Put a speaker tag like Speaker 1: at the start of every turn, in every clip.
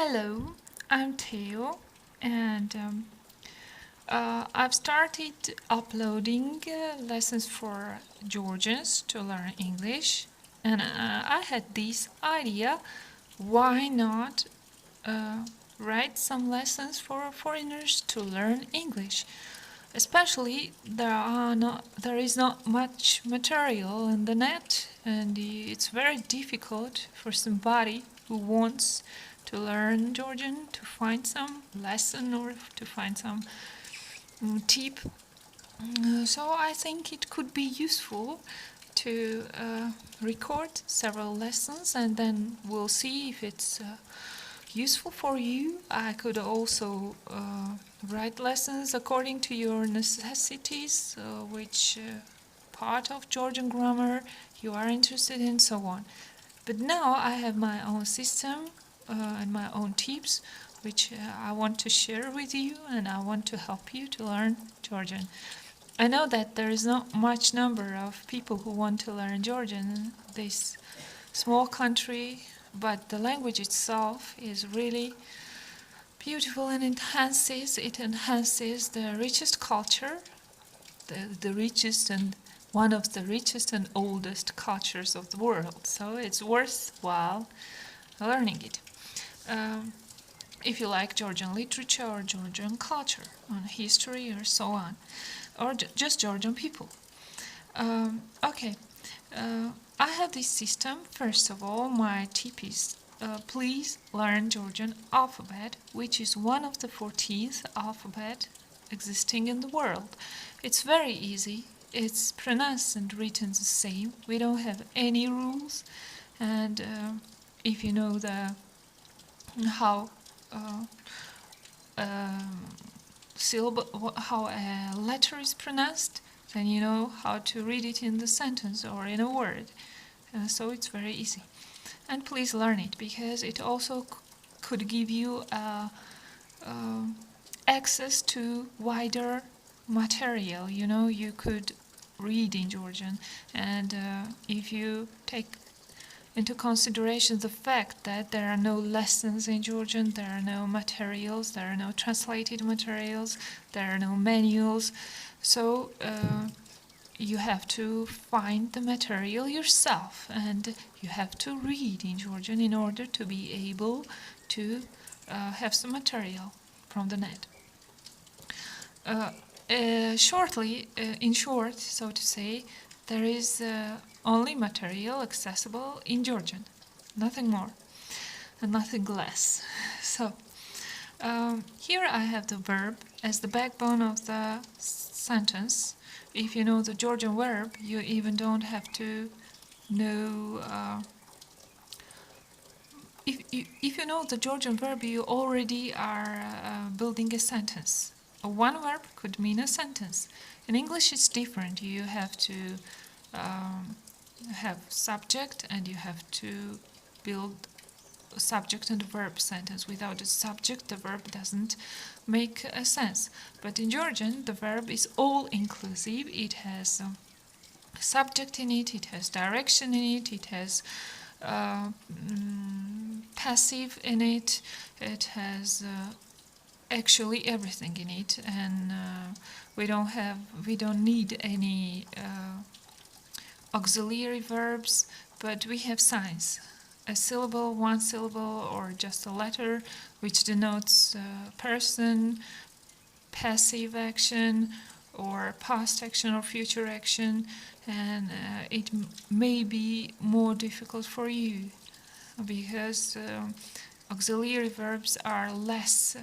Speaker 1: Hello, I'm Theo, and I've started uploading lessons for Georgians to learn English, and I had this idea: why not uh, write some lessons for foreigners to learn English? Especially there is not much material on the net, and it's very difficult for somebody who wants to learn Georgian to find some lesson or to find some tip. So I think it could be useful to record several lessons, and then we'll see if it's useful for you. I could also write lessons according to your necessities, which part of Georgian grammar you are interested in, so on. But now I have my own system and my own tips, which I want to share with you, and I want to help you to learn Georgian. I know that there is not much number of people who want to learn Georgian in this small country, but the language itself is really beautiful and it enhances the richest culture, the richest and one of the richest and oldest cultures of the world. So it's worthwhile learning it. If you like Georgian literature or Georgian culture, on history or so on, or just Georgian people. Okay, I have this system. First of all, my tip is please learn Georgian alphabet, which is one of the 14th alphabet existing in the world. It's very easy. It's pronounced and written the same. We don't have any rules, and if you know how how a letter is pronounced, then you know how to read it in the sentence or in a word. So it's very easy. And please learn it, because it also could give you access to wider material. You know, you could read in Georgian, and if you take into consideration the fact that there are no lessons in Georgian, there are no materials, there are no translated materials, there are no manuals, so you have to find the material yourself, and you have to read in Georgian in order to be able to have some material from the net. In short, so to say, there is only material accessible in Georgian, nothing more and nothing less. So here I have the verb as the backbone of the sentence. If you know the Georgian verb, you even don't have to know. If you know the Georgian verb, you already are building a sentence. One verb could mean a sentence. In English, it's different. You have to have subject, and you have to build a subject and verb sentence. Without a subject, the verb doesn't make a sense. But in Georgian, the verb is all-inclusive. It has subject in it, it has direction in it, it has passive in it, it has actually everything in it, and we don't need any auxiliary verbs, but we have signs. A syllable, one syllable, or just a letter, which denotes person, passive action, or past action or future action, and it may be more difficult for you because auxiliary verbs are less,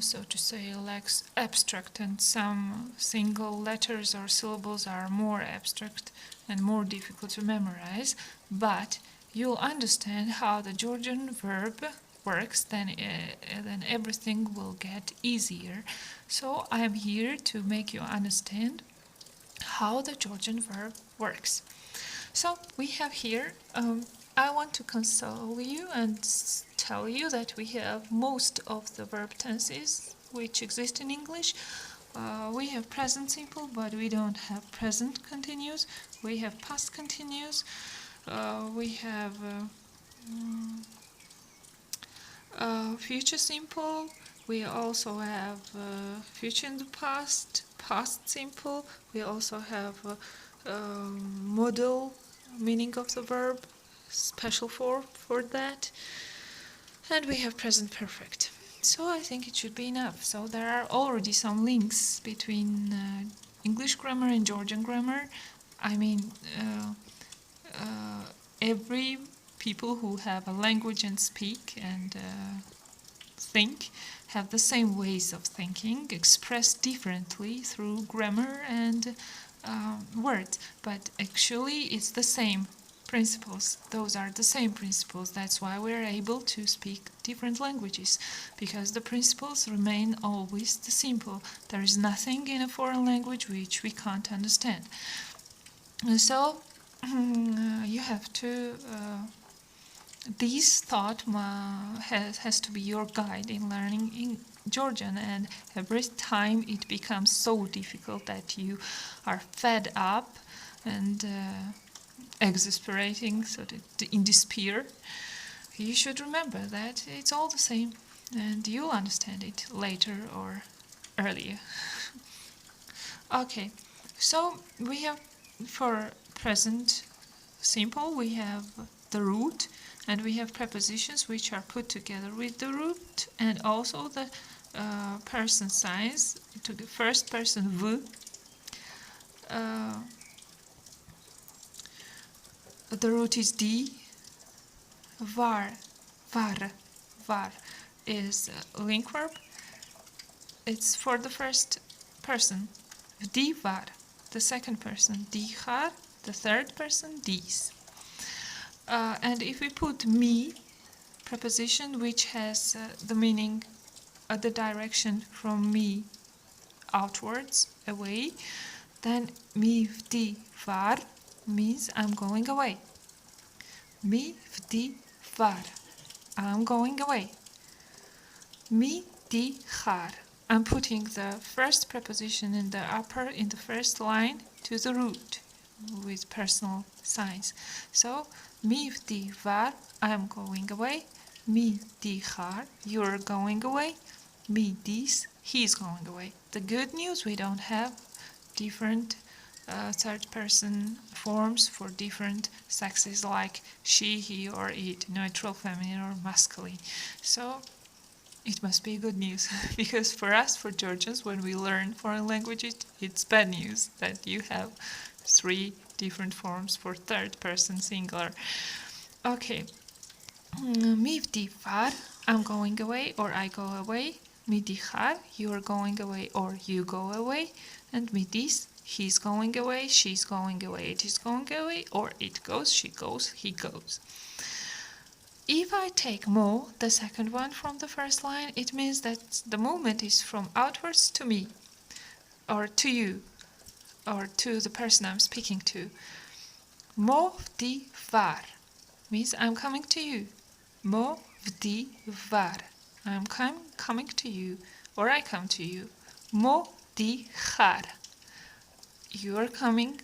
Speaker 1: so to say, less abstract, and some single letters or syllables are more abstract and more difficult to memorize, but you'll understand how the Georgian verb works, then everything will get easier. So I am here to make you understand how the Georgian verb works. So we have here, I want to console you and tell you that we have most of the verb tenses which exist in English. We have present simple, but we don't have present continuous. We have past continuous. We have Future simple, we also have future in the past, past simple, we also have modal meaning of the verb, special form for that, and we have present perfect. So I think it should be enough. So there are already some links between English grammar and Georgian grammar. I mean, every people who have a language and speak and think have the same ways of thinking, expressed differently through grammar and words, but actually it's the same principles. Those are the same principles. That's why we're able to speak different languages, because the principles remain always the simple. There is nothing in a foreign language which we can't understand. And so you have to this thought has to be your guide in learning in Georgian, and every time it becomes so difficult that you are fed up and exasperating, so that in despair, you should remember that it's all the same and you'll understand it later or earlier. Okay, so we have for present simple, we have the root, and we have prepositions which are put together with the root, and also the person signs to the first person v. The root is d. Var is a link verb. It's for the first person. Di var, the second person. Dihar, the third person. Dis. And if we put mi, preposition which has the meaning, the direction from me outwards, away, then mi vdi var means I'm going away. Mi vdi var, I'm going away. Mi di har, I'm putting the first preposition in the first line to the root with personal signs. So mi vdi var, I'm going away. Mi di har, you're going away. Mi dis, he's going away. The good news, we don't have different third person forms for different sexes like she, he, or it, neutral, feminine, or masculine. So it must be good news, because for us, for Georgians, when we learn foreign languages, it's bad news that you have 3 different forms for third person singular. Okay. Mi vdi var, I'm going away or I go away. Mi di har, you're going away or you go away. And mi dis, he's going away, she's going away, it is going away, or it goes, she goes, he goes. If I take mo, the second one from the first line, it means that the movement is from outwards to me, or to you, or to the person I'm speaking to. Mo vdi var means I'm coming to you. Mo vdi var, I'm coming to you, or I come to you. Mo di har, you are coming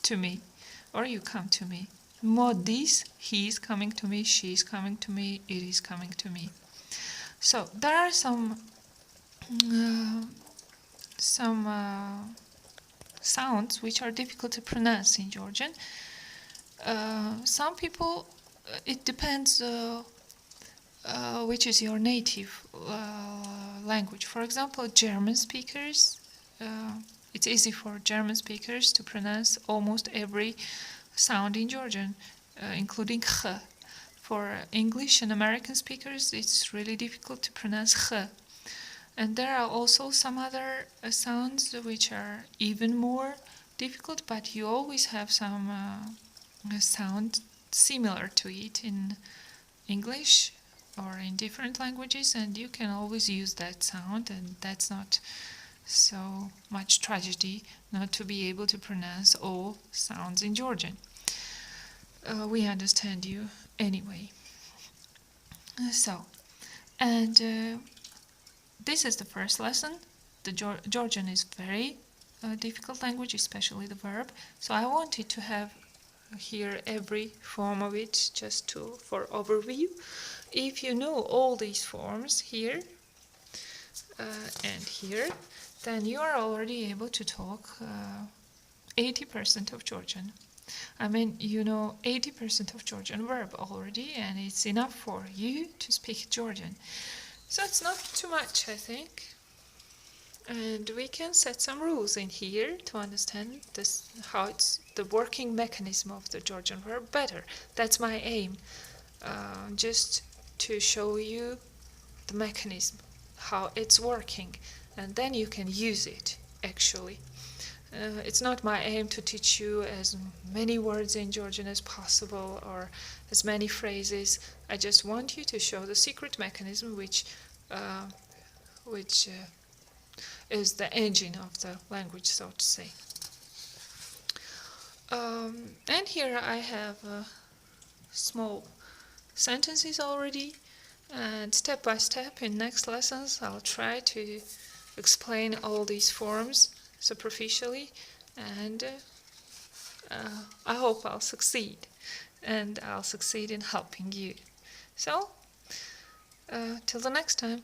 Speaker 1: to me, or you come to me. Mo dis, he is coming to me, she is coming to me, it is coming to me. So there are some sounds which are difficult to pronounce in Georgian. Some people, it depends which is your native language. For example, German speakers, it's easy for German speakers to pronounce almost every sound in Georgian, including ch. For English and American speakers, it's really difficult to pronounce ch. And there are also some other sounds which are even more difficult, but you always have some sound similar to it in English or in different languages, and you can always use that sound, and that's not so much tragedy not to be able to pronounce all sounds in Georgian. We understand you anyway. So, and this is the first lesson. The Georgian is very difficult language, especially the verb. So I wanted to have here every form of it just for overview. if you know all these forms here and here, then you are already able to talk 80% of Georgian. I mean, you know 80% of Georgian verb already, and it's enough for you to speak Georgian. So it's not too much, I think. And we can set some rules in here to understand this, how it's the working mechanism of the Georgian verb better. That's my aim, just to show you the mechanism, how it's working, and then you can use it actually. It's not my aim to teach you as many words in Georgian as possible or as many phrases. I just want you to show the secret mechanism which is the engine of the language, so to say. And here I have small sentences already, and step by step in next lessons I'll try to explain all these forms superficially, and I hope I'll succeed, and I'll succeed in helping you. So, till the next time.